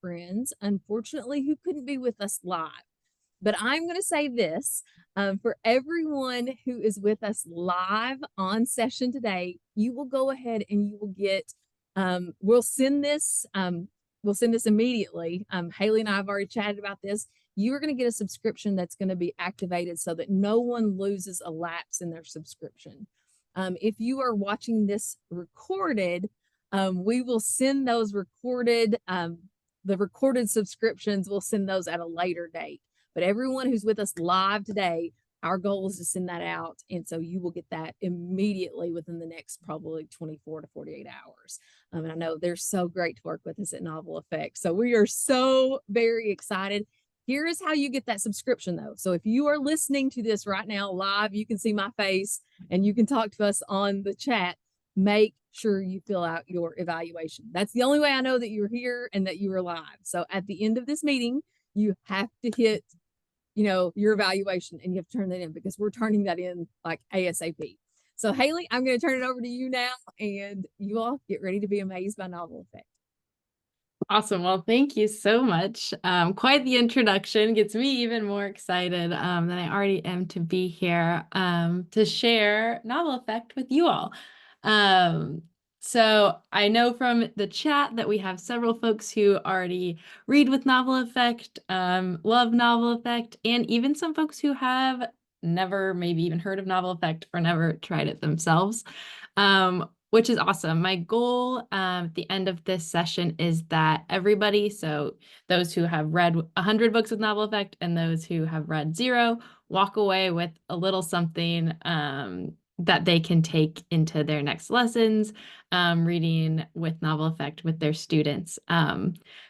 friends, unfortunately, who couldn't be with us live. But I'm going to say this for everyone who is with us live on session today, you will go ahead and you will get, we'll send this. We'll send this immediately. Haley and I have already chatted about this. You are going to get a subscription that's going to be activated so that no one loses a lapse in their subscription. If you are watching this recorded, we will send those the recorded subscriptions, we'll send those at a later date. But everyone who's with us live today, our goal is to send that out. And so you will get that immediately within the next probably 24 to 48 hours. And I know they're so great to work with us at Novel Effect. So we are so very excited. Here is how you get that subscription though. So if you are listening to this right now live, you can see my face and you can talk to us on the chat. Make sure you fill out your evaluation. That's the only way I know that you're here and that you are live. So at the end of this meeting, you have to hit your evaluation and you have to turn that in because we're turning that in like ASAP. So Haley, I'm going to turn it over to you now and you all get ready to be amazed by Novel Effect. Awesome. Well, thank you so much. Quite the introduction. Gets me even more excited than I already am to be here to share Novel Effect with you all. So I know from the chat that we have several folks who already read with Novel Effect, love Novel Effect, and even some folks who have never maybe even heard of Novel Effect or never tried it themselves. Which is awesome. My goal at the end of this session is that everybody, so those who have read 100 books with Novel Effect and those who have read 0, walk away with a little something that they can take into their next lessons, reading with Novel Effect with their students.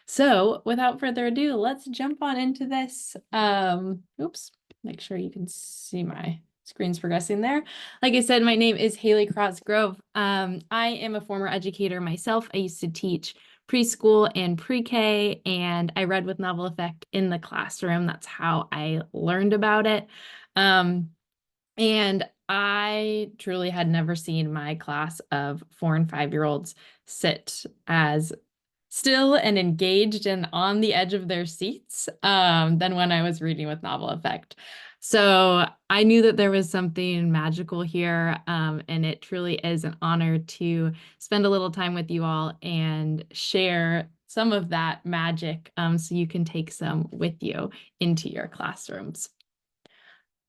So without further ado, let's jump on into this. Oops, make sure you can see my screen's progressing there. Like I said, my name is Haley Crossgrove. I am a former educator myself. I used to teach preschool and pre-K, and I read with Novel Effect in the classroom. That's how I learned about it. And I truly had never seen my class of 4 and 5-year-olds sit as still and engaged and on the edge of their seats than when I was reading with Novel Effect. So I knew that there was something magical here, and it truly is an honor to spend a little time with you all and share some of that magic so you can take some with you into your classrooms.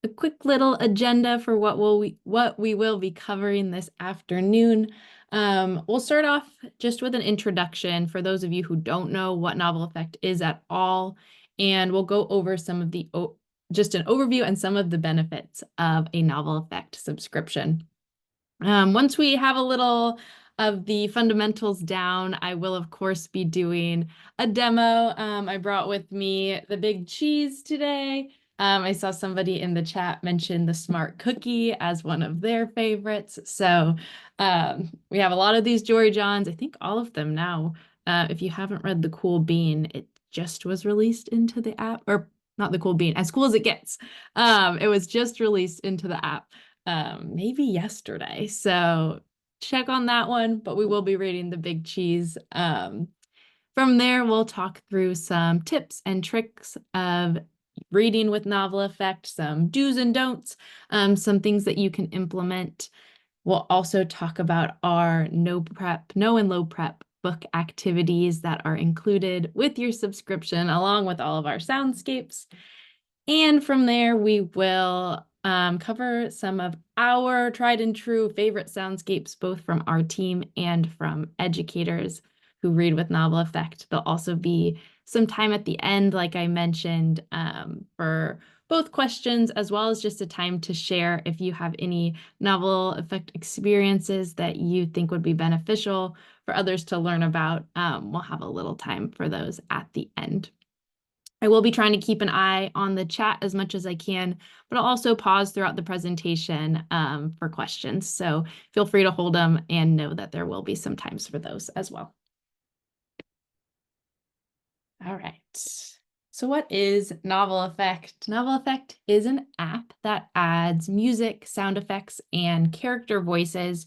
A quick little agenda for what we will be covering this afternoon. We'll start off just with an introduction for those of you who don't know what Novel Effect is at all, and we'll go over some of the just an overview and some of the benefits of a Novel Effect subscription. Once we have a little of the fundamentals down, I will of course be doing a demo. I brought with me the Big Cheese today. I saw somebody in the chat mention the Smart Cookie as one of their favorites. So we have a lot of these Jory Johns, I think all of them now. If you haven't read The Cool Bean, it just was released into the app, or not The Cool Bean, As Cool as It Gets. It was just released into the app maybe yesterday. So check on that one, but we will be reading the Big Cheese. From there, we'll talk through some tips and tricks of reading with Novel Effect, some do's and don'ts, some things that you can implement. We'll also talk about our no and low prep book activities that are included with your subscription, along with all of our soundscapes. And from there, we will cover some of our tried and true favorite soundscapes, both from our team and from educators who read with Novel Effect. There'll also be some time at the end, like I mentioned, for both questions as well as just a time to share if you have any Novel Effect experiences that you think would be beneficial for others to learn about. We'll have a little time for those at the end. I will be trying to keep an eye on the chat as much as I can, but I'll also pause throughout the presentation for questions. So feel free to hold them and know that there will be some times for those as well. All right. So what is Novel Effect? Novel Effect is an app that adds music, sound effects, and character voices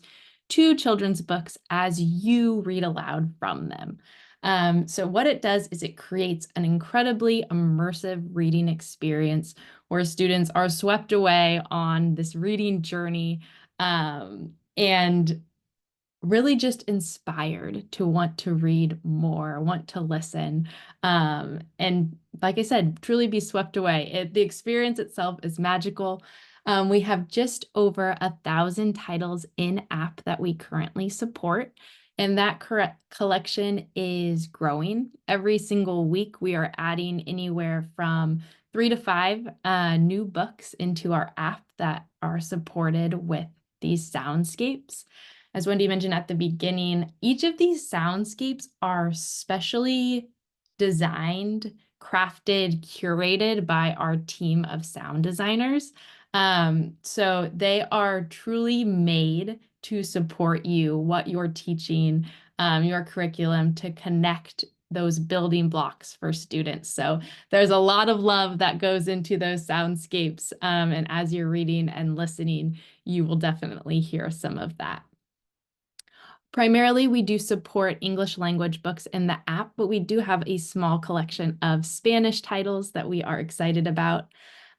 to children's books as you read aloud from them. So what it does is it creates an incredibly immersive reading experience where students are swept away on this reading journey, and really just inspired to want to read more, want to listen, and like I said, truly be swept away. The experience itself is magical. We have just over 1,000 titles in app that we currently support, and that collection is growing. Every single week, we are adding anywhere from 3 to 5 new books into our app that are supported with these soundscapes. As Wendy mentioned at the beginning, each of these soundscapes are specially designed, crafted, curated by our team of sound designers. So they are truly made to support you, what you're teaching, your curriculum, to connect those building blocks for students. So there's a lot of love that goes into those soundscapes. And as you're reading and listening, you will definitely hear some of that. Primarily, we do support English language books in the app, but we do have a small collection of Spanish titles that we are excited about.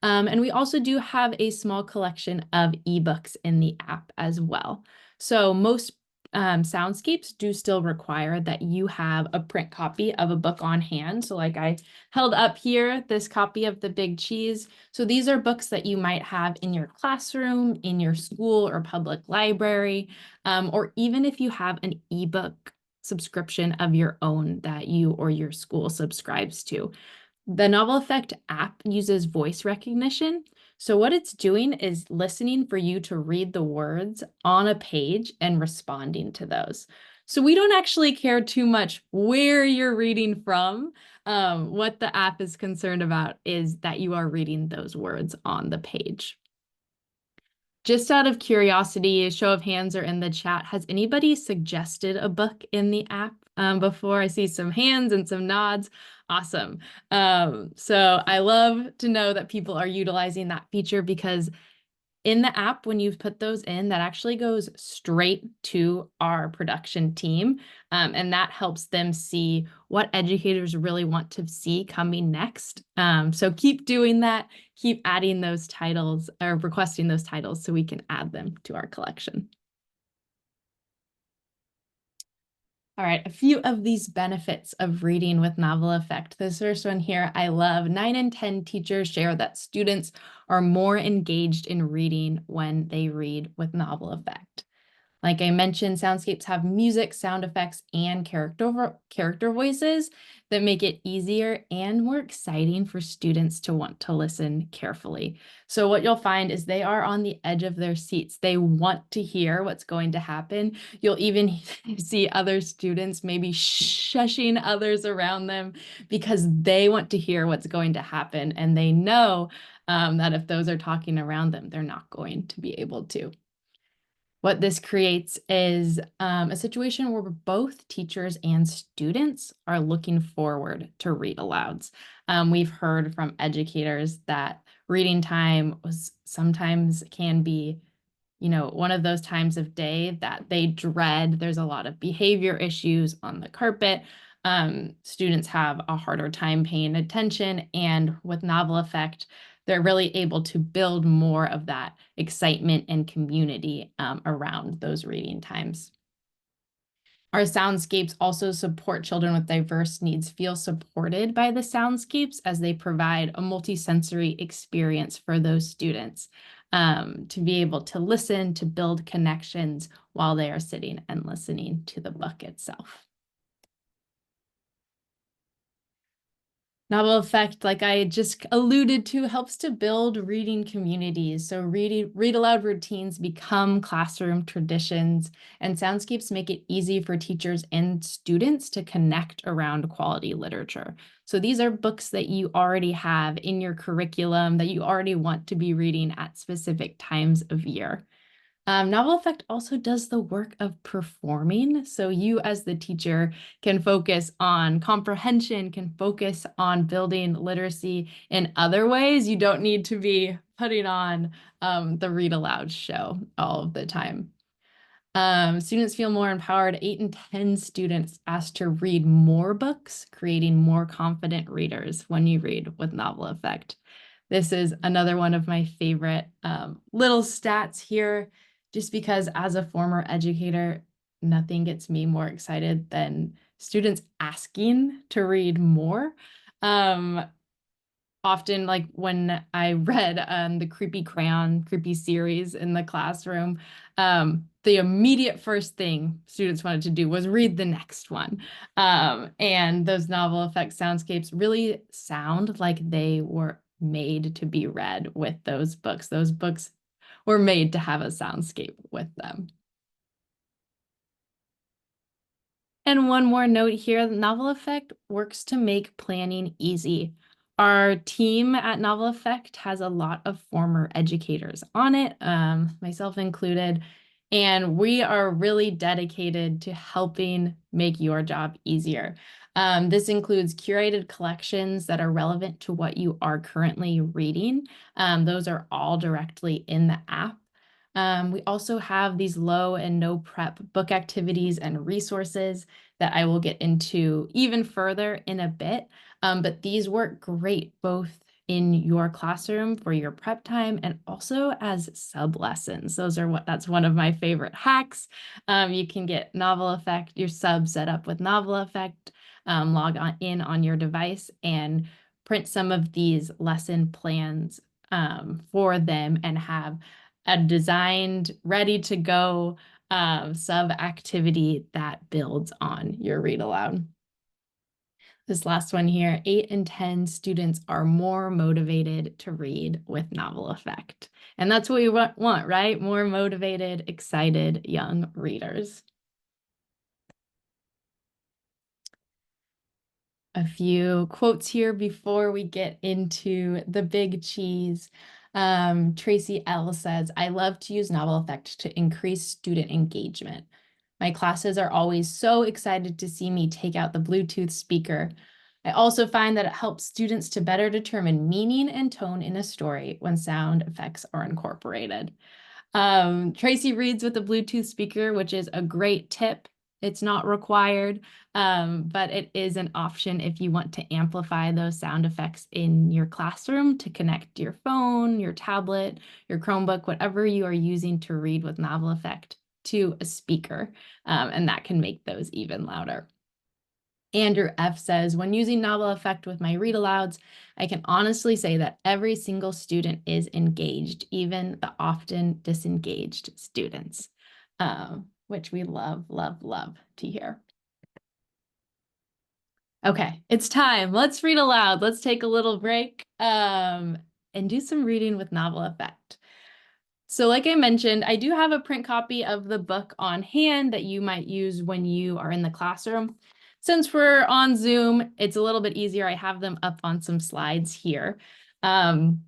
And we also do have a small collection of ebooks in the app as well. So most soundscapes do still require that you have a print copy of a book on hand. So like I held up here, this copy of The Big Cheese. So these are books that you might have in your classroom, in your school or public library, or even if you have an ebook subscription of your own that you or your school subscribes to. The Novel Effect app uses voice recognition. So what it's doing is listening for you to read the words on a page and responding to those. So we don't actually care too much where you're reading from. What the app is concerned about is that you are reading those words on the page. Just out of curiosity, a show of hands are in the chat. Has anybody suggested a book in the app before? I see some hands and some nods. Awesome. So I love to know that people are utilizing that feature, because in the app, when you put those in, that actually goes straight to our production team. And that helps them see what educators really want to see coming next. So keep doing that, keep adding those titles or requesting those titles so we can add them to our collection. All right, a few of these benefits of reading with Novel Effect. This first one here, I love. 9 in 10 teachers share that students are more engaged in reading when they read with Novel Effect. Like I mentioned, soundscapes have music, sound effects, and character voices that make it easier and more exciting for students to want to listen carefully. So what you'll find is they are on the edge of their seats. They want to hear what's going to happen. You'll even see other students maybe shushing others around them because they want to hear what's going to happen. And they know that if those are talking around them, they're not going to be able to. What this creates is a situation where both teachers and students are looking forward to read alouds. We've heard from educators that reading time sometimes can be, one of those times of day that they dread. There's a lot of behavior issues on the carpet. Students have a harder time paying attention, and with Novel Effect, they're really able to build more of that excitement and community around those reading times. Our soundscapes also support children with diverse needs feel supported by the soundscapes, as they provide a multisensory experience for those students to be able to listen, to build connections while they are sitting and listening to the book itself. Novel Effect, like I just alluded to, helps to build reading communities. So read aloud routines become classroom traditions, and soundscapes make it easy for teachers and students to connect around quality literature. So these are books that you already have in your curriculum that you already want to be reading at specific times of year. Novel Effect also does the work of performing. So you as the teacher can focus on comprehension, can focus on building literacy in other ways. You don't need to be putting on the read aloud show all of the time. Students feel more empowered. 8 in 10 students asked to read more books, creating more confident readers when you read with Novel Effect. This is another one of my favorite little stats here, just because as a former educator, nothing gets me more excited than students asking to read more. Often, like when I read the Creepy series in the classroom, the immediate first thing students wanted to do was read the next one. And those Novel Effect soundscapes really sound like they were made to be read with those books. Those books were made to have a soundscape with them. And one more note here, Novel Effect works to make planning easy. Our team at Novel Effect has a lot of former educators on it, myself included, and we are really dedicated to helping make your job easier. This includes curated collections that are relevant to what you are currently reading. Those are all directly in the app. We also have these low and no prep book activities and resources that I will get into even further in a bit. But these work great both in your classroom for your prep time and also as sub lessons. That's one of my favorite hacks. You can get Novel Effect, your sub set up with Novel Effect, log in on your device and print some of these lesson plans for them and have a designed, ready to go sub activity that builds on your read aloud. This last one here, 8 in 10 students are more motivated to read with Novel Effect. And that's what we want, right? More motivated, excited young readers. A few quotes here before we get into the big cheese. Tracy L says, I love to use Novel Effect to increase student engagement. My classes are always so excited to see me take out the Bluetooth speaker. I also find that it helps students to better determine meaning and tone in a story when sound effects are incorporated. Tracy reads with a Bluetooth speaker, which is a great tip. It's not required, but it is an option if you want to amplify those sound effects in your classroom to connect your phone, your tablet, your Chromebook, whatever you are using to read with Novel Effect to a speaker, and that can make those even louder. Andrew F says, when using Novel Effect with my read alouds, I can honestly say that every single student is engaged, even the often disengaged students, which we love, love, love to hear. Okay, it's time. Let's read aloud. Let's take a little break and do some reading with Novel Effect. So like I mentioned, I do have a print copy of the book on hand that you might use when you are in the classroom. Since we're on Zoom, it's a little bit easier. I have them up on some slides here. I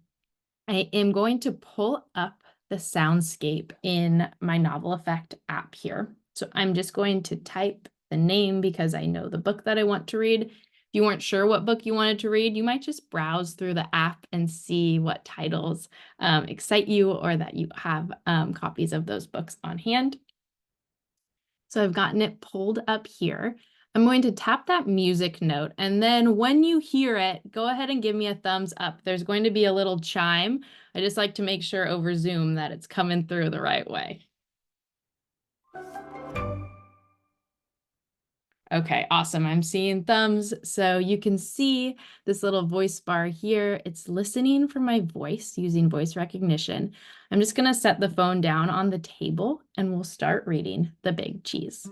am going to pull up the soundscape in my Novel Effect app here. So I'm just going to type the name because I know the book that I want to read. If you weren't sure what book you wanted to read, you might just browse through the app and see what titles excite you or that you have copies of those books on hand. So I've gotten it pulled up here. I'm going to tap that music note, and then when you hear it, go ahead and give me a thumbs up. There's going to be a little chime. I just like to make sure over Zoom that it's coming through the right way. Okay, awesome. I'm seeing thumbs. So you can see this little voice bar here. It's listening for my voice using voice recognition. I'm just going to set the phone down on the table and we'll start reading The Big Cheese.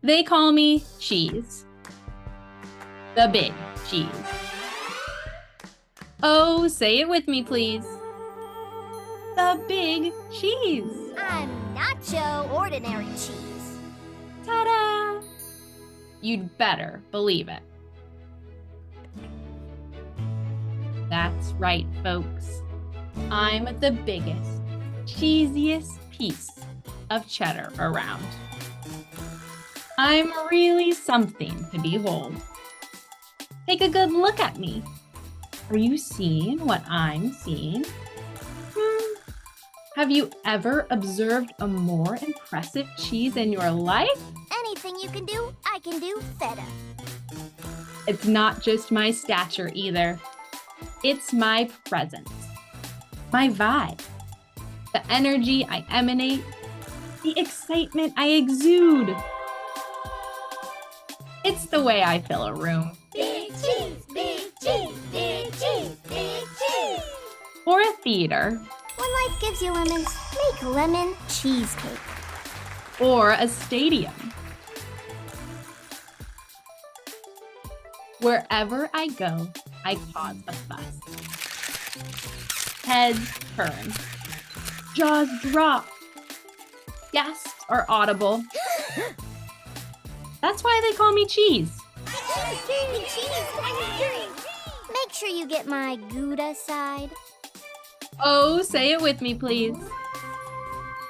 They call me Cheese. The Big Cheese. Oh, say it with me, please. The Big Cheese. I'm not your ordinary cheese. Ta-da! You'd better believe it. That's right, folks. I'm the biggest, cheesiest piece of cheddar around. I'm really something to behold. Take a good look at me. Are you seeing what I'm seeing? Have you ever observed a more impressive cheese in your life? Anything you can do, I can do better. It's not just my stature either. It's my presence, my vibe, the energy I emanate, the excitement I exude. It's the way I fill a room. Big cheese, big cheese, big cheese, big cheese. Or a theater, When life gives you lemons, make lemon cheesecake. or a stadium. Wherever I go, I cause a fuss. Heads turn, jaws drop, gasps are audible. That's why they call me cheese. Big cheese. Make sure you get my Gouda side. Oh, say it with me, please.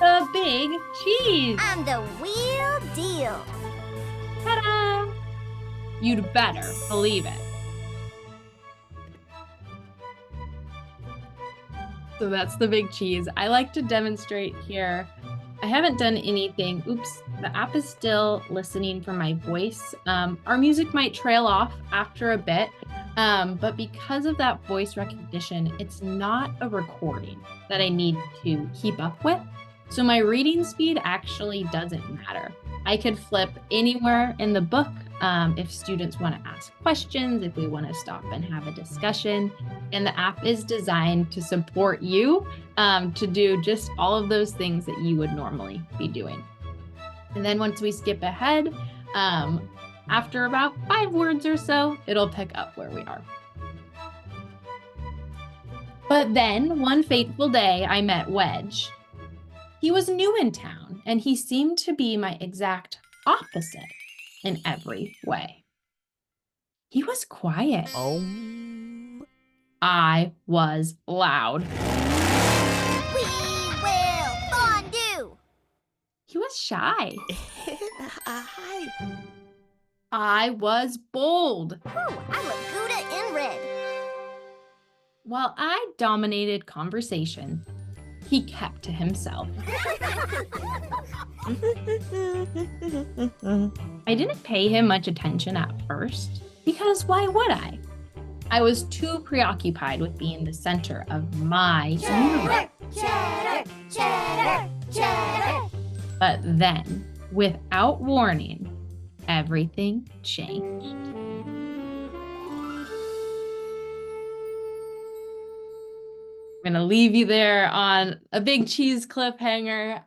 The big cheese. I'm the real deal. Ta-da! You'd better believe it. So that's the big cheese. I like to demonstrate here. I haven't done anything. Oops, the app is still listening for my voice. Our music might trail off after a bit, but because of that voice recognition, it's not a recording that I need to keep up with. So my reading speed actually doesn't matter. I could flip anywhere in the book if students want to ask questions, if we want to stop and have a discussion. And the app is designed to support you to do just all of those things that you would normally be doing. And then once we skip ahead, after about 5 words or so, it'll pick up where we are. But then one fateful day, I met Wedge. He was new in town, and he seemed to be my exact opposite in every way. He was quiet. I was loud. We will fondue. He was shy. Hi. I was bold. Ooh, I look Gouda in red. While I dominated conversation, he kept to himself. I didn't pay him much attention at first, because why would I? I was too preoccupied with being the center of my universe. Cheddar, cheddar, cheddar. But then, without warning, everything changed. I'm going to leave you there on a big cheese cliffhanger.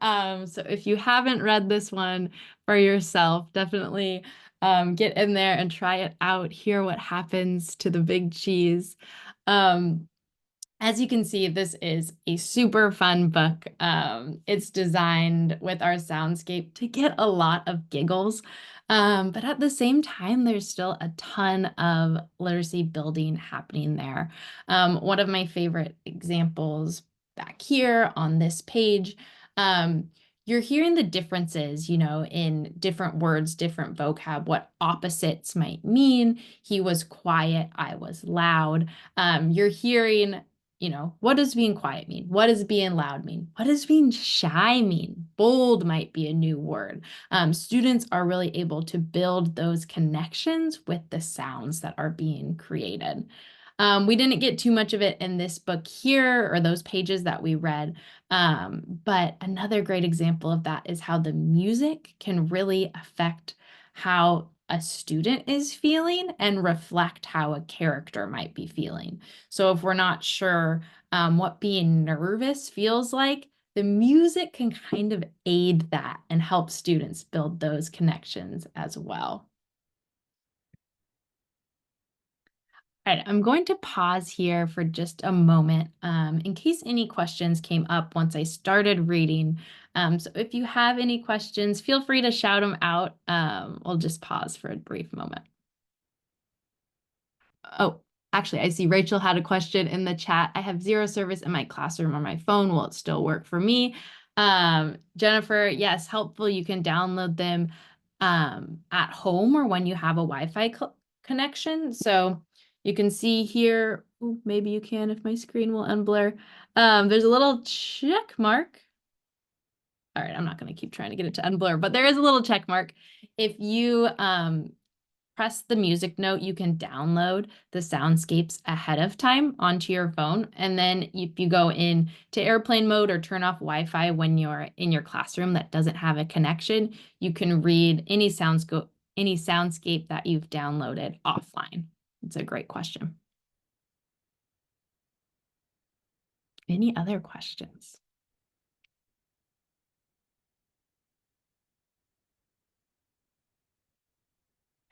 So if you haven't read this one for yourself, definitely get in there and try it out, hear what happens to the big cheese. As you can see, this is a super fun book. It's designed with our soundscape to get a lot of giggles. But at the same time, there's still a ton of literacy building happening there. One of my favorite examples back here on this page, you're hearing the differences, in different words, different vocab, what opposites might mean. He was quiet, I was loud. You're hearing, what does being quiet mean? What does being loud mean? What does being shy mean? Bold might be a new word. Students are really able to build those connections with the sounds that are being created. We didn't get too much of it in this book here or those pages that we read, but another great example of that is how the music can really affect how a student is feeling and reflect how a character might be feeling. So if we're not sure what being nervous feels like, the music can kind of aid that and help students build those connections as well. All right, I'm going to pause here for just a moment in case any questions came up once I started reading. So if you have any questions, feel free to shout them out. We'll just pause for a brief moment. Oh, actually, I see Rachel had a question in the chat. I have 0 service in my classroom on my phone. Will it still work for me? Jennifer, yes, helpful. You can download them at home or when you have a Wi-Fi connection. So you can see here Ooh, maybe you can if my screen will unblur. There's a little check mark. All right, I'm not going to keep trying to get it to unblur, but there is a little check mark. If you press the music note, you can download the soundscapes ahead of time onto your phone. And then if you go in to airplane mode or turn off Wi-Fi when you're in your classroom that doesn't have a connection, you can read any soundscape that you've downloaded offline. It's a great question. Any other questions?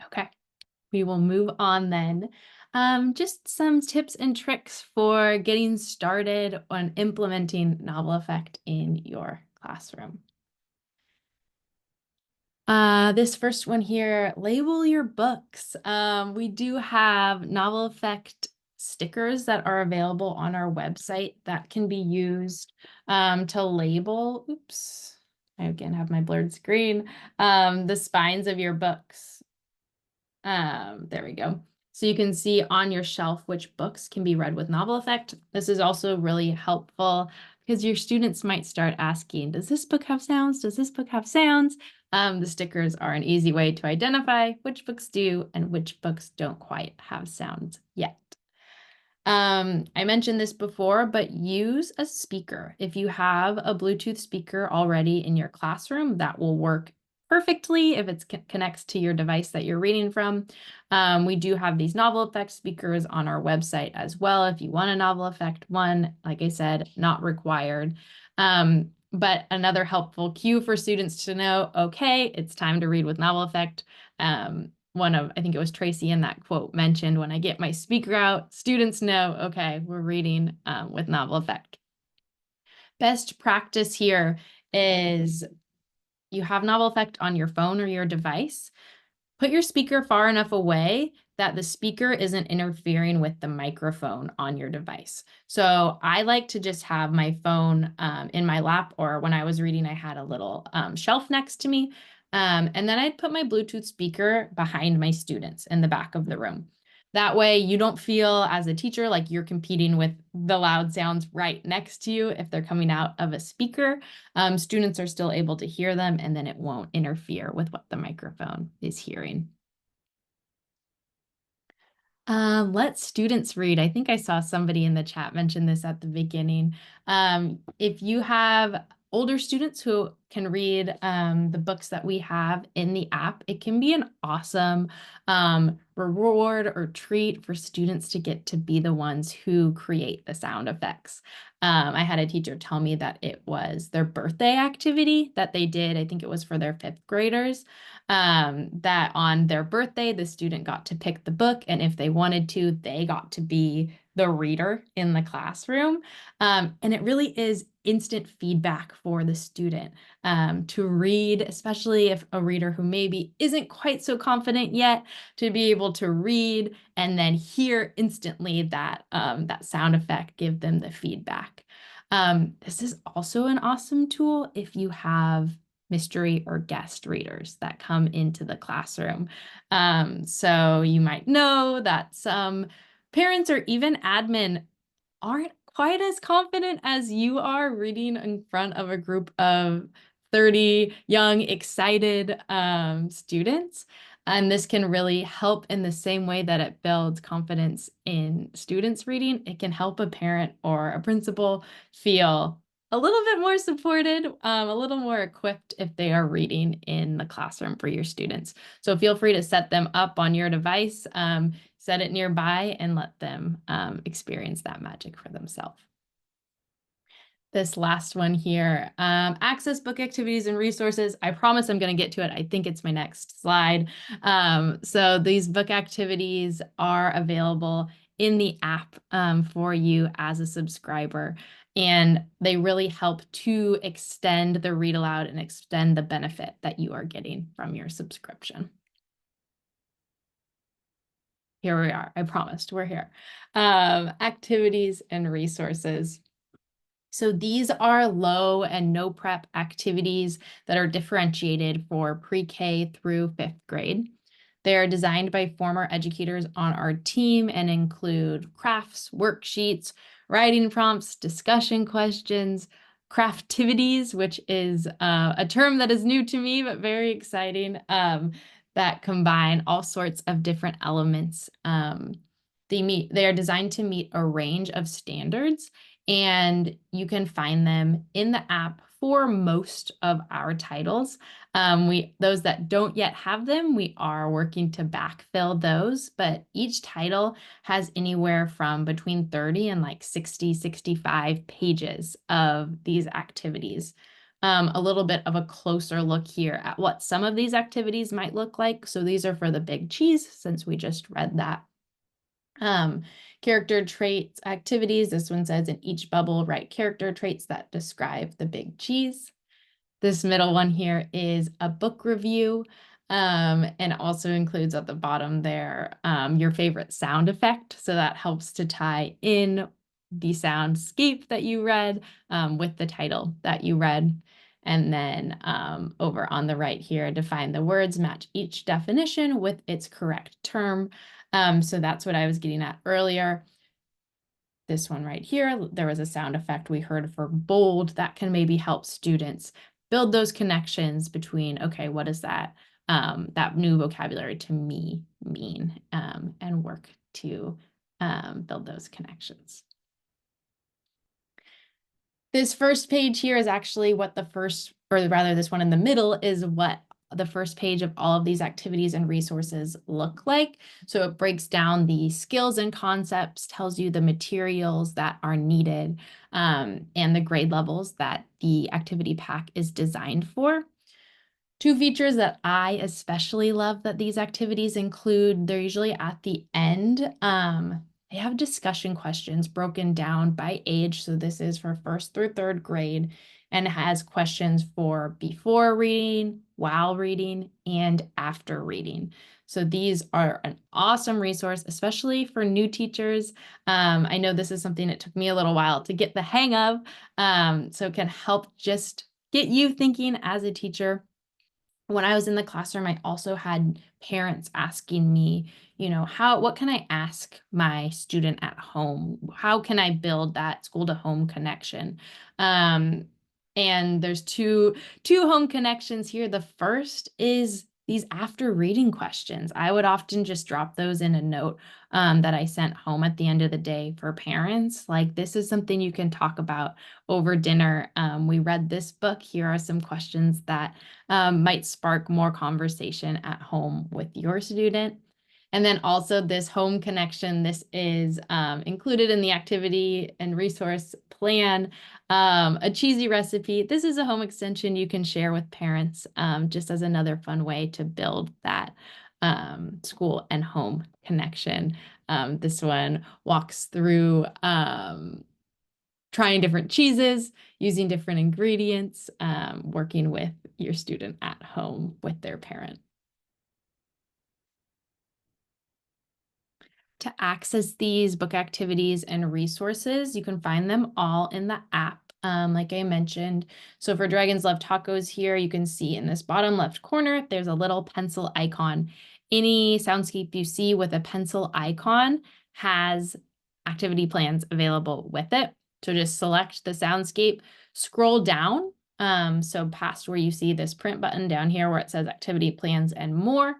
Okay, we will move on then. Just some tips and tricks for getting started on implementing Novel Effect in your classroom. This first one here, label your books. We do have Novel Effect stickers that are available on our website that can be used to label, oops, I again have my blurred screen, the spines of your books. There we go. So you can see on your shelf which books can be read with Novel Effect. This is also really helpful because your students might start asking, does this book have sounds? Does this book have sounds? The stickers are an easy way to identify which books do and which books don't quite have sounds yet. I mentioned this before, but use a speaker. If you have a Bluetooth speaker already in your classroom, that will work perfectly if it connects to your device that you're reading from. We do have these Novel Effect speakers on our website as well. If you want a Novel Effect one, like I said, not required. But another helpful cue for students to know, okay, it's time to read with Novel Effect. I think it was Tracy in that quote mentioned, when I get my speaker out, students know, okay, we're reading with Novel Effect. Best practice here is you have Novel Effect on your phone or your device. Put your speaker far enough away that the speaker isn't interfering with the microphone on your device. So I like to just have my phone in my lap, or when I was reading, I had a little shelf next to me. And then I'd put my Bluetooth speaker behind my students in the back of the room. That way you don't feel as a teacher like you're competing with the loud sounds right next to you if they're coming out of a speaker. Students are still able to hear them, and then it won't interfere with what the microphone is hearing. Let students read. I think I saw somebody in the chat mention this at the beginning. If you have older students who can read the books that we have in the app, it can be an awesome reward or treat for students to get to be the ones who create the sound effects. I had a teacher tell me that it was their birthday activity that they did. I think it was for their 5th graders. That on their birthday, the student got to pick the book, and if they wanted to, they got to be the reader in the classroom. And it really is instant feedback for the student to read, especially if a reader who maybe isn't quite so confident yet, to be able to read and then hear instantly that, that sound effect, give them the feedback. This is also an awesome tool if you have mystery or guest readers that come into the classroom. So you might know that some parents or even admin aren't quite as confident as you are reading in front of a group of 30 young, excited students. And this can really help in the same way that it builds confidence in students reading. It can help a parent or a principal feel a little bit more supported, a little more equipped if they are reading in the classroom for your students. So feel free to set them up on your device, set it nearby, and let them experience that magic for themselves. This last one here, access book activities and resources. I promise I'm going to get to it. I think it's my next slide. So these book activities are available in the app for you as a subscriber. And they really help to extend the read aloud and extend the benefit that you are getting from your subscription. Here we are. I promised we're here. Activities and resources. So these are low and no prep activities that are differentiated for pre-K through 5th grade. They are designed by former educators on our team and include crafts, worksheets, writing prompts, discussion questions, craftivities, which is a term that is new to me, but very exciting, that combine all sorts of different elements. They are designed to meet a range of standards, and you can find them in the app for most of our titles. Those that don't yet have them, we are working to backfill those, but each title has anywhere from between 30 and like 60, 65 pages of these activities. A little bit of a closer look here at what some of these activities might look like. So these are for the big cheese, since we just read that. Character traits activities. This one says in each bubble, write character traits that describe the big cheese. This middle one here is a book review, and also includes at the bottom there your favorite sound effect. So that helps to tie in the soundscape that you read with the title that you read. And then over on the right here, define the words, match each definition with its correct term. So that's what I was getting at earlier. This one right here, there was a sound effect we heard for bold that can maybe help students build those connections between, okay, what does that new vocabulary to me mean, and work to build those connections. This first page here is actually what this one in the middle is what the first page of all of these activities and resources look like. So it breaks down the skills and concepts, tells you the materials that are needed, and the grade levels that the activity pack is designed for. Two features that I especially love that these activities include, they're usually at the end. They have discussion questions broken down by age. So this is for 1st through 3rd grade, and has questions for before reading, while reading, and after reading. So these are an awesome resource, especially for new teachers. I know this is something that took me a little while to get the hang of, so it can help just get you thinking as a teacher. When I was in the classroom, I also had parents asking me, what can I ask my student at home? How can I build that school to home connection? And there's two home connections here. The first is these after reading questions. I would often just drop those in a note that I sent home at the end of the day for parents. Like, this is something you can talk about over dinner. We read this book. Here are some questions that might spark more conversation at home with your student. And then also this home connection, this is included in the activity and resource plan, a cheesy recipe. This is a home extension you can share with parents, just as another fun way to build that school and home connection. This one walks through trying different cheeses, using different ingredients, working with your student at home with their parent. To access these book activities and resources, you can find them all in the app, like I mentioned. So for Dragons Love Tacos here, you can see in this bottom left corner, there's a little pencil icon. Any soundscape you see with a pencil icon has activity plans available with it. So just select the soundscape, scroll down, so past where you see this print button down here where it says activity plans and more.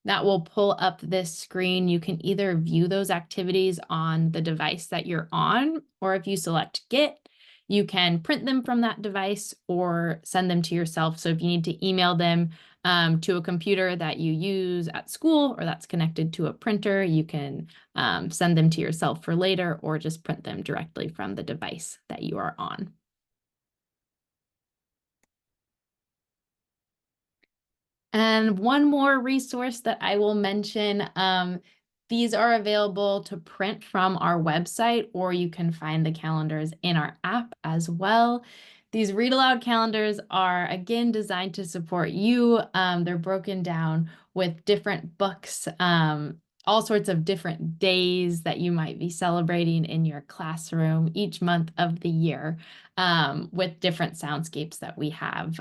That will pull up this screen. You can either view those activities on the device that you're on, or if you select Get, you can print them from that device or send them to yourself. So if you need to email them to a computer that you use at school or that's connected to a printer, you can send them to yourself for later, or just print them directly from the device that you are on. And one more resource that I will mention, these are available to print from our website, or you can find the calendars in our app as well. These read aloud calendars are, again, designed to support you. They're broken down with different books, all sorts of different days that you might be celebrating in your classroom each month of the year, with different soundscapes that we have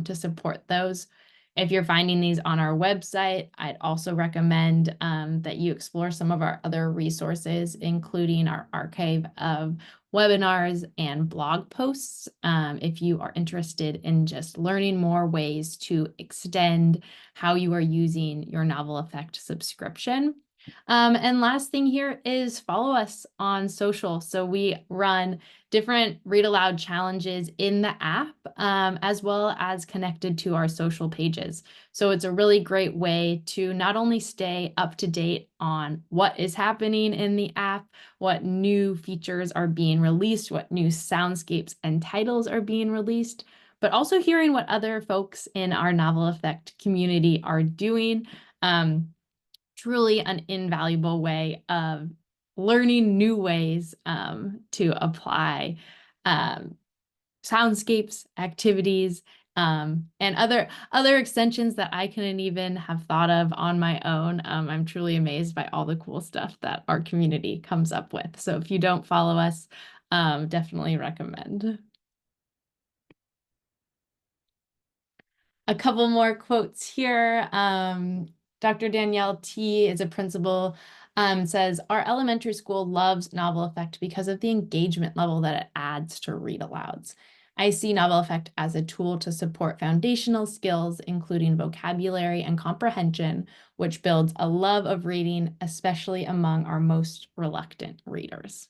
to support those. If you're finding these on our website, I'd also recommend that you explore some of our other resources, including our archive of webinars and blog posts, if you are interested in just learning more ways to extend how you are using your Novel Effect subscription. And last thing here is follow us on social. So we run different read aloud challenges in the app, as well as connected to our social pages. So it's a really great way to not only stay up to date on what is happening in the app, what new features are being released, what new soundscapes and titles are being released, but also hearing what other folks in our Novel Effect community are doing. Truly an invaluable way of learning new ways to apply soundscapes, activities, and other extensions that I couldn't even have thought of on my own. I'm truly amazed by all the cool stuff that our community comes up with. So if you don't follow us, definitely recommend. A couple more quotes here. Dr. Danielle T is a principal, says, our elementary school loves Novel Effect because of the engagement level that it adds to read alouds. I see Novel Effect as a tool to support foundational skills, including vocabulary and comprehension, which builds a love of reading, especially among our most reluctant readers.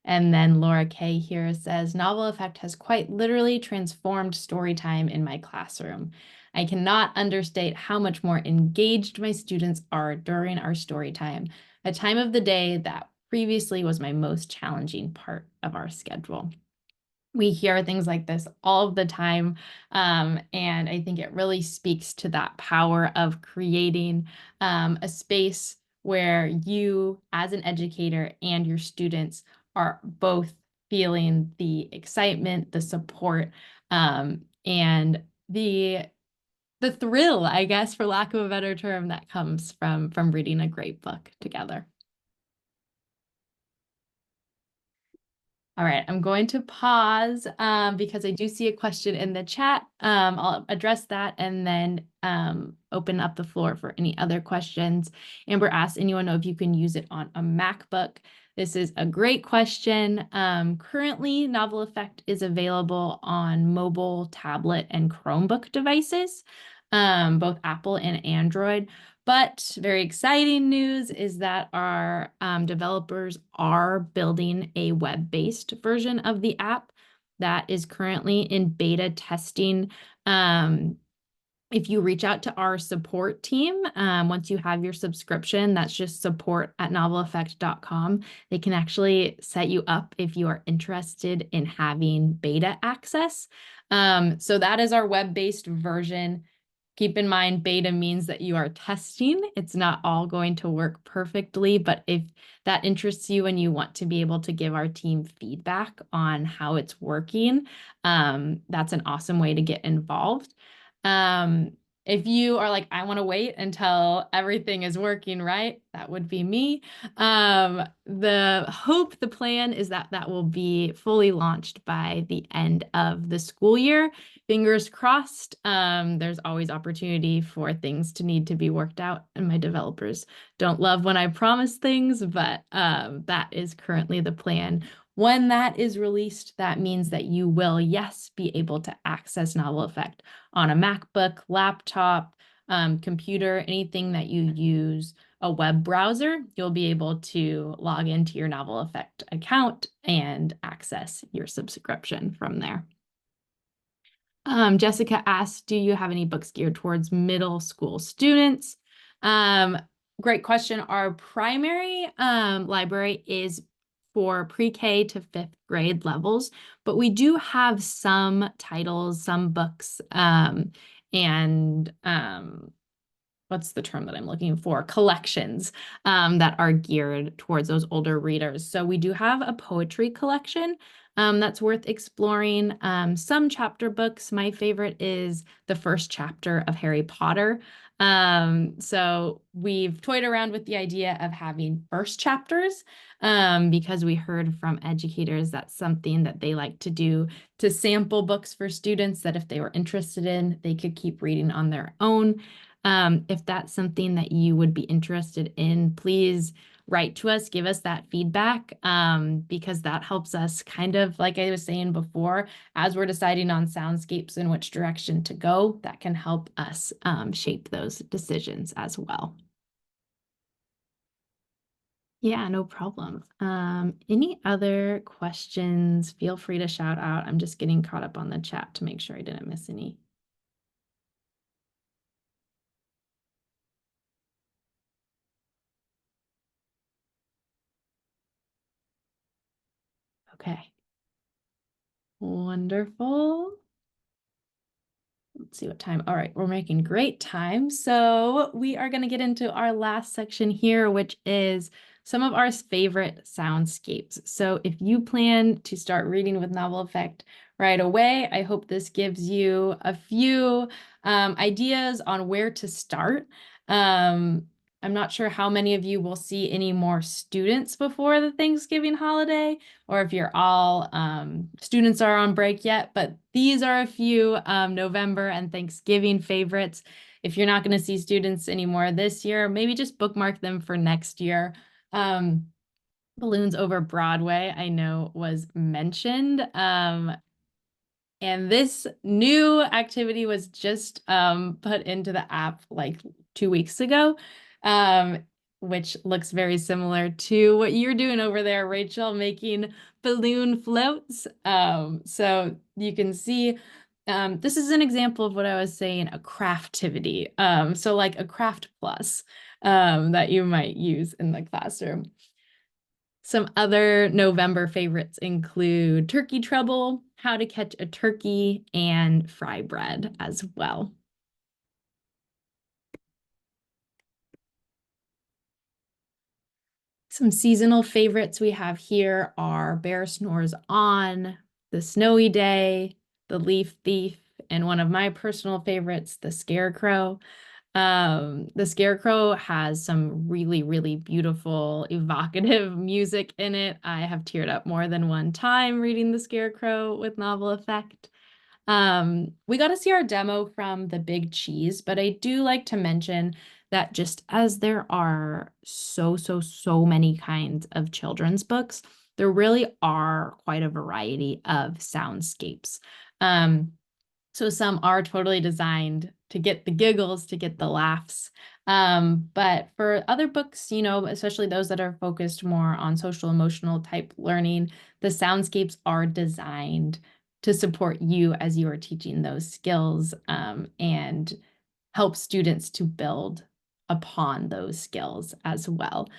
And then Laura Kay here says, Novel Effect has quite literally transformed story time in my classroom. I cannot understate how much more engaged my students are during our story time, a time of the day that previously was my most challenging part of our schedule. We hear things like this all of the time, and I think it really speaks to that power of creating a space where you, as an educator, and your students are both feeling the excitement, the support, and the thrill, I guess, for lack of a better term, that comes from reading a great book together. All right, I'm going to pause because I do see a question in the chat. I'll address that and then open up the floor for any other questions. Amber asked, anyone know if you can use it on a MacBook? This is a great question. Currently, Novel Effect is available on mobile, tablet, and Chromebook devices, both Apple and Android. But very exciting news is that our developers are building a web-based version of the app that is currently in beta testing. If you reach out to our support team, once you have your subscription, that's just support@noveleffect.com. They can actually set you up if you are interested in having beta access. So that is our web-based version. Keep in mind, beta means that you are testing. It's not all going to work perfectly, but if that interests you and you want to be able to give our team feedback on how it's working, that's an awesome way to get involved. If you are like, I want to wait until everything is working right, that would be me. The plan is that that will be fully launched by the end of the school year. Fingers crossed. There's always opportunity for things to need to be worked out, and my developers don't love when I promise things, but that is currently the plan. When that is released, that means that you will, yes, be able to access Novel Effect on a MacBook, laptop, computer, anything that you use a web browser. You'll be able to log into your Novel Effect account and access your subscription from there. Jessica asked, do you have any books geared towards middle school students? Great question. Our primary library is for pre-K to 5th grade levels, but we do have some titles, some books, and what's the term that I'm looking for? Collections that are geared towards those older readers. So we do have a poetry collection that's worth exploring. Some chapter books, my favorite is the first chapter of Harry Potter. So we've toyed around with the idea of having first chapters because we heard from educators that's something that they like to do, to sample books for students that if they were interested in, they could keep reading on their own. If that's something that you would be interested in, please write to us, give us that feedback, because that helps us kind of, like I was saying before, as we're deciding on soundscapes and which direction to go, that can help us shape those decisions as well. Yeah, no problem. Any other questions? Feel free to shout out. I'm just getting caught up on the chat to make sure I didn't miss any. Okay. Wonderful. Let's see what time. All right, we're making great time. So we are going to get into our last section here, which is some of our favorite soundscapes. So if you plan to start reading with Novel Effect right away, I hope this gives you a few ideas on where to start. I'm not sure how many of you will see any more students before the Thanksgiving holiday, or if you're all students are on break yet, but these are a few November and Thanksgiving favorites. If you're not going to see students anymore this year, maybe just bookmark them for next year. Balloons Over Broadway, I know, was mentioned. And this new activity was just put into the app like 2 weeks ago, which looks very similar to what you're doing over there, Rachel, making balloon floats. So you can see this is an example of what I was saying, a craftivity. So like a craft plus that you might use in the classroom. Some other November favorites include Turkey Trouble, How to Catch a Turkey, and Fry Bread as well. Some seasonal favorites we have here are Bear Snores On, The Snowy Day, The Leaf Thief, and one of my personal favorites, The Scarecrow. The Scarecrow has some really, really beautiful, evocative music in it. I have teared up more than one time reading The Scarecrow with Novel Effect. We got to see our demo from The Big Cheese, but I do like to mention that just as there are so many kinds of children's books, there really are quite a variety of soundscapes. So some are totally designed to get the giggles, to get the laughs. But for other books, you know, especially those that are focused more on social emotional type learning, the soundscapes are designed to support you as you are teaching those skills and help students to build upon those skills as well.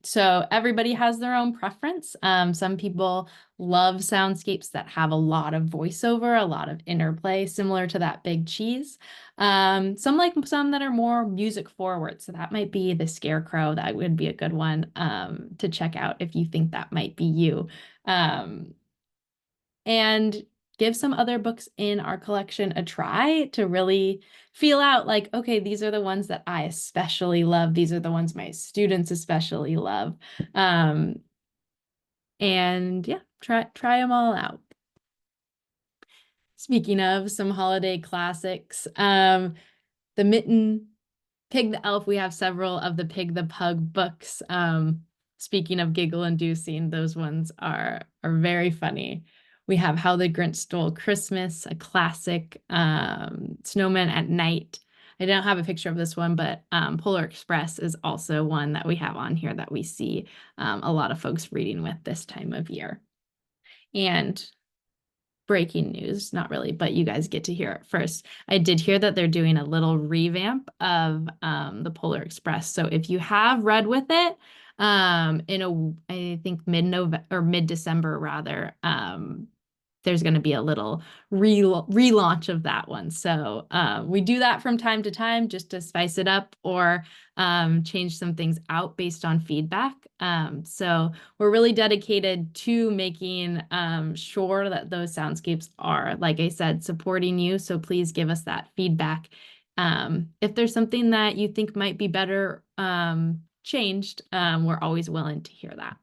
So everybody has their own preference. Some people love soundscapes that have a lot of voiceover, a lot of interplay, similar to that Big Cheese. Some like some that are more music forward. So that might be The Scarecrow. That would be a good one to check out if you think that might be you. And give some other books in our collection a try to really feel out like, okay, these are the ones that I especially love. These are the ones my students especially love. And yeah, try them all out. Speaking of some holiday classics, The Mitten, Pig the Elf, we have several of the Pig the Pug books. Speaking of giggle-inducing, those ones are very funny. We have How the Grinch Stole Christmas, a classic, Snowman at Night. I don't have a picture of this one, but Polar Express is also one that we have on here that we see a lot of folks reading with this time of year. And breaking news, not really, but you guys get to hear it first. I did hear that they're doing a little revamp of the Polar Express. So if you have read with it I think mid-November or mid-December rather, there's going to be a little relaunch of that one. So we do that from time to time just to spice it up or change some things out based on feedback. So we're really dedicated to making sure that those soundscapes are, like I said, supporting you. So please give us that feedback. If there's something that you think might be better changed, we're always willing to hear that.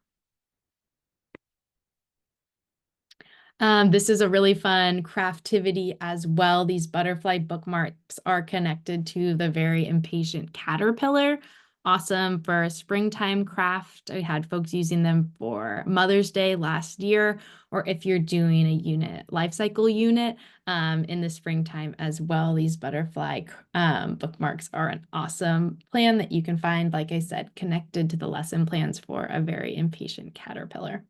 This is a really fun craftivity as well. These butterfly bookmarks are connected to the Very Impatient Caterpillar. Awesome for a springtime craft. I had folks using them for Mother's Day last year, or if you're doing a life cycle unit in the springtime as well. These butterfly bookmarks are an awesome plan that you can find, like I said, connected to the lesson plans for a Very Impatient Caterpillar.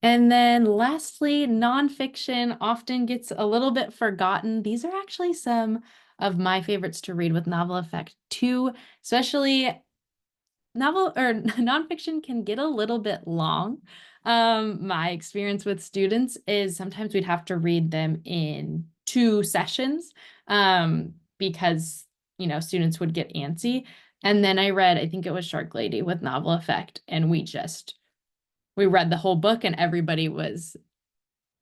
And then lastly, nonfiction often gets a little bit forgotten. These are actually some of my favorites to read with Novel Effect too, especially nonfiction can get a little bit long. My experience with students is sometimes we'd have to read them in 2 sessions because, students would get antsy. And then I read, I think it was Shark Lady with Novel Effect, and we read the whole book and everybody was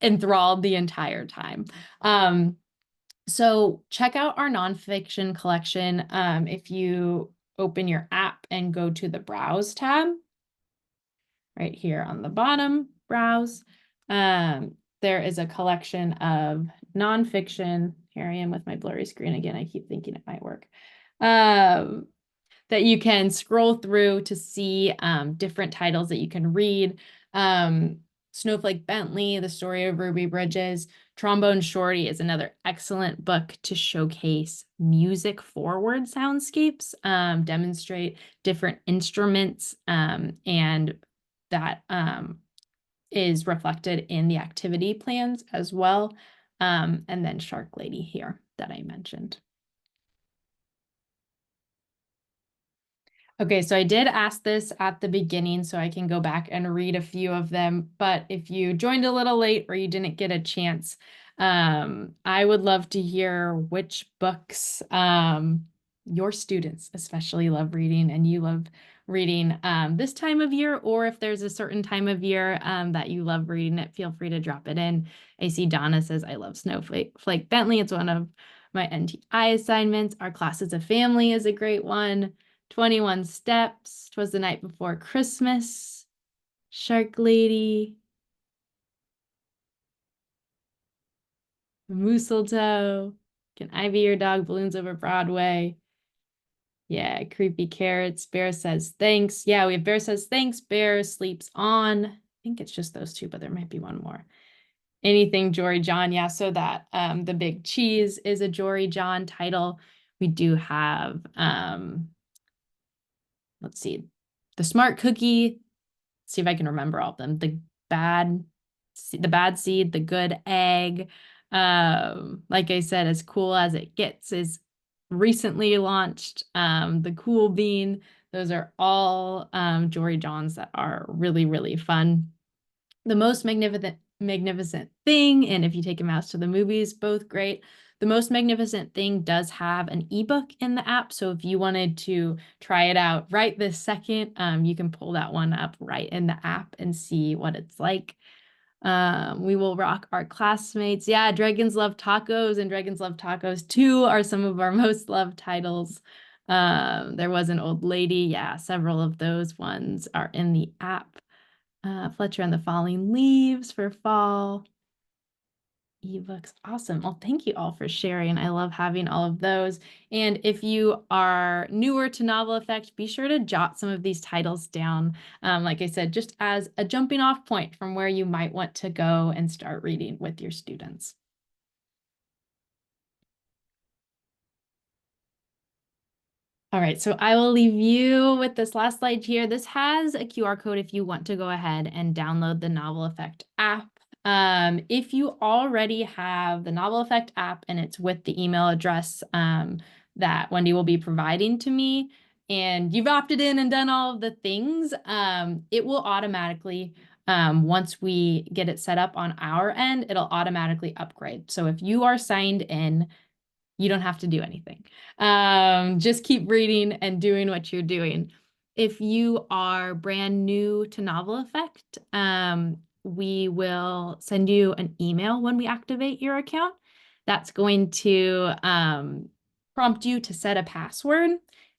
enthralled the entire time. So check out our nonfiction collection. If you open your app and go to the Browse tab, right here on the bottom, Browse, there is a collection of nonfiction. Here I am with my blurry screen again. I keep thinking it might work. That you can scroll through to see different titles that you can read. Snowflake Bentley, The Story of Ruby Bridges. Trombone Shorty is another excellent book to showcase music forward soundscapes, demonstrate different instruments, and that is reflected in the activity plans as well. And then Shark Lady here that I mentioned. Okay, so I did ask this at the beginning, so I can go back and read a few of them. But if you joined a little late or you didn't get a chance, I would love to hear which books your students especially love reading and you love reading this time of year, or if there's a certain time of year that you love reading it, feel free to drop it in. I see Donna says, I love Snowflake Bentley. It's one of my NTI assignments. Our Class is a Family is a great one. 21 Steps, 'Twas the Night Before Christmas, Shark Lady, Mistletoe, Can I Be Your Dog, Balloons Over Broadway. Yeah, Creepy Carrots, Bear Says Thanks. Yeah, we have Bear Says Thanks, Bear Sleeps On. I think it's just those 2, but there might be one more. Anything Jory John, yeah, so that The Big Cheese is a Jory John title. We do have let's see, The Smart Cookie. Let's see if I can remember all of them. The Bad Seed, The Good Egg. Like I said, As Cool as It Gets is recently launched. The Cool Bean. Those are all Jory Johns that are really, really fun. The Most Magnificent Thing, and If You Take a Mouse to the Movies, both great. The Most Magnificent Thing does have an ebook in the app, so if you wanted to try it out right this second, you can pull that one up right in the app and see what it's like. We Will Rock Our Classmates. Yeah, Dragons Love Tacos and Dragons Love Tacos 2 are some of our most loved titles. There Was an Old Lady. Yeah, several of those ones are in the app. Fletcher and the Falling Leaves for fall. Ebooks. Awesome. Well, thank you all for sharing. I love having all of those. And if you are newer to Novel Effect, be sure to jot some of these titles down. Like I said, just as a jumping off point from where you might want to go and start reading with your students. All right, so I will leave you with this last slide here. This has a QR code if you want to go ahead and download the Novel Effect app. If you already have the Novel Effect app and it's with the email address that Wendy will be providing to me, and you've opted in and done all of the things, it will automatically Once we get it set up on our end, it'll automatically upgrade. So if you are signed in, you don't have to do anything. Just keep reading and doing what you're doing. If you are brand new to Novel Effect, we will send you an email when we activate your account. That's going to prompt you to set a password.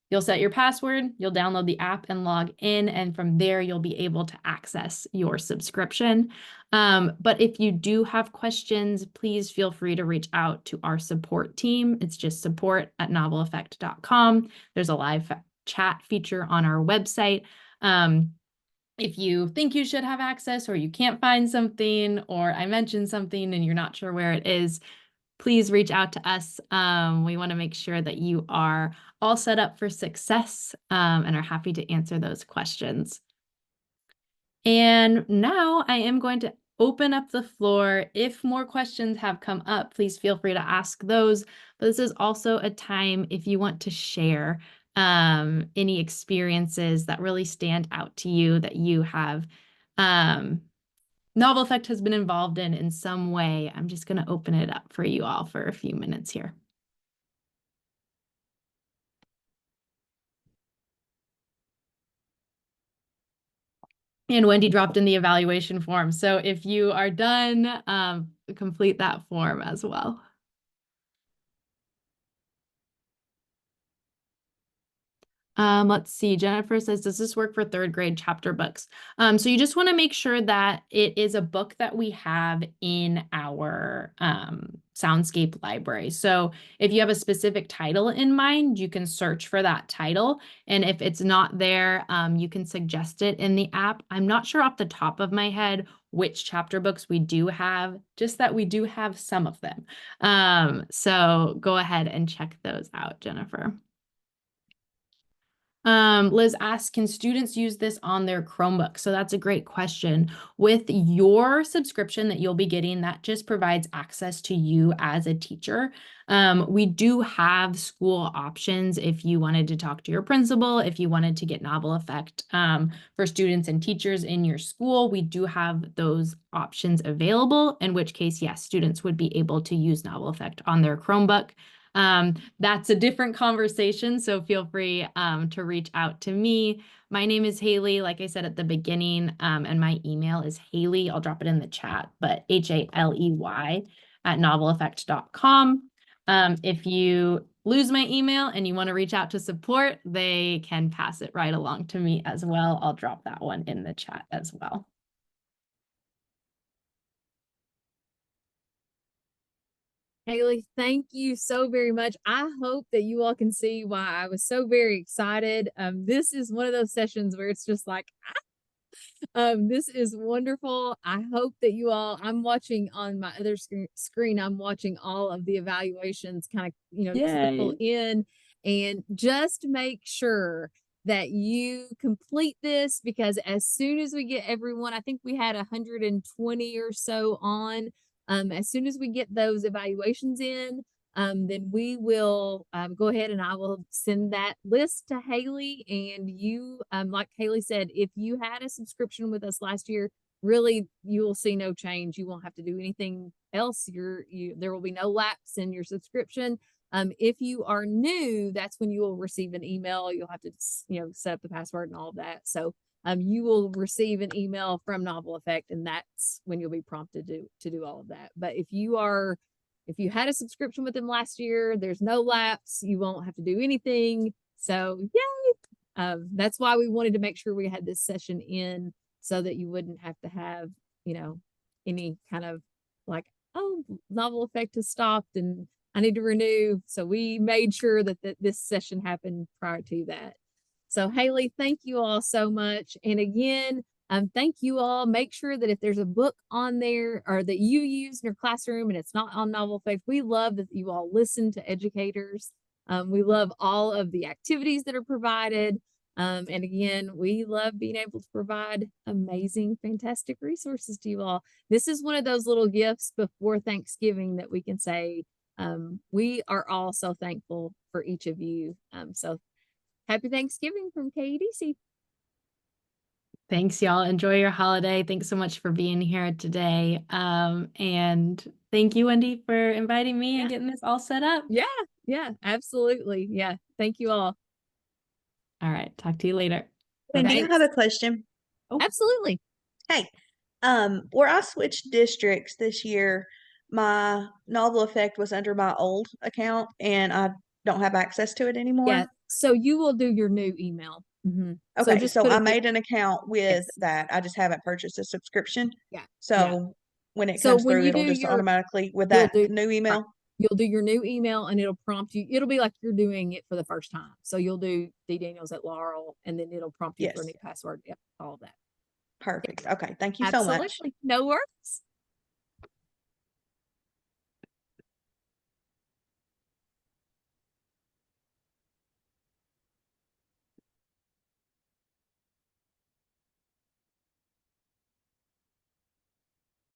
You'll set your password, you'll download the app and log in, and from there you'll be able to access your subscription. But if you do have questions, please feel free to reach out to our support team. It's just support@noveleffect.com. There's a live chat feature on our website. If you think you should have access, or you can't find something, or I mentioned something and you're not sure where it is, please reach out to us. We want to make sure that you are all set up for success, and are happy to answer those questions. And now I am going to open up the floor. If more questions have come up, please feel free to ask those. But this is also a time if you want to share any experiences that really stand out to you, that you have Novel Effect has been involved in some way. I'm just going to open it up for you all for a few minutes here. And Wendy dropped in the evaluation form. So if you are done, complete that form as well. Let's see. Jennifer says, does this work for third grade chapter books? So you just want to make sure that it is a book that we have in our Soundscape library. So if you have a specific title in mind, you can search for that title. And if it's not there, you can suggest it in the app. I'm not sure off the top of my head which chapter books we do have, just that we do have some of them. So go ahead and check those out, Jennifer. Liz asks, can students use this on their Chromebook? So that's a great question. With your subscription that you'll be getting, that just provides access to you as a teacher. We do have school options if you wanted to talk to your principal, if you wanted to get Novel Effect for students and teachers in your school. We do have those options available, in which case, yes, students would be able to use Novel Effect on their Chromebook. That's a different conversation, so feel free to reach out to me. My name is Haley, like I said at the beginning, and my email is Haley. I'll drop it in the chat, but HALEY @noveleffect.com. If you lose my email and you want to reach out to support, they can pass it right along to me as well. I'll drop that one in the chat as well. Haley, thank you so very much. I hope that you all can see why I was so very excited. This is one of those sessions where it's just like, this is wonderful. I hope that you all, I'm watching on my other screen, I'm watching all of the evaluations kind of, trickle in, and just make sure that you complete this, because as soon as we get everyone, I think we had 120 or so on. As soon as we get those evaluations in, then we will go ahead and I will send that list to Haley. And you, like Haley said, if you had a subscription with us last year, really you will see no change. You won't have to do anything else. There will be no lapse in your subscription. If you are new, that's when you will receive an email. You'll have to, set up the password and all of that. So you will receive an email from Novel Effect, and that's when you'll be prompted to do all of that. But if you had a subscription with them last year, there's no lapse. You won't have to do anything. So yay! That's why we wanted to make sure we had this session in, so that you wouldn't have to have, any kind of like, oh, Novel Effect has stopped and I need to renew. So we made sure that this session happened prior to that. So Haley, thank you all so much. And again, thank you all. Make sure that if there's a book on there or that you use in your classroom and it's not on Novel Effect, we love that you all listen to educators. We love all of the activities that are provided. And again, we love being able to provide amazing, fantastic resources to you all. This is one of those little gifts before Thanksgiving that we can say, we are all so thankful for each of you. So happy Thanksgiving from KEDC. Thanks, y'all. Enjoy your holiday. Thanks so much for being here today. And thank you, Wendy, for inviting me Yeah. and getting this all set up. Yeah, absolutely. Yeah. Thank you all. All right. Talk to you later. Wendy, I Thanks. have a question. Absolutely. Hey, where I switched districts this year, my Novel Effect was under my old account and I don't have access to it anymore. Yeah. So you will do your new email. So Okay, just so put I a new- made an account with Yes. that. I just haven't purchased a subscription. Yeah. So when it So comes when through, you it'll do just your- automatically with you'll that do- new email. You'll do your new email and it'll prompt you. It'll be like you're doing it for the first time. So you'll do D Daniels at Laurel and then it'll prompt you for a Yes. new password. Yep. All of that. Perfect. Okay, thank you so much. Absolutely. No worries.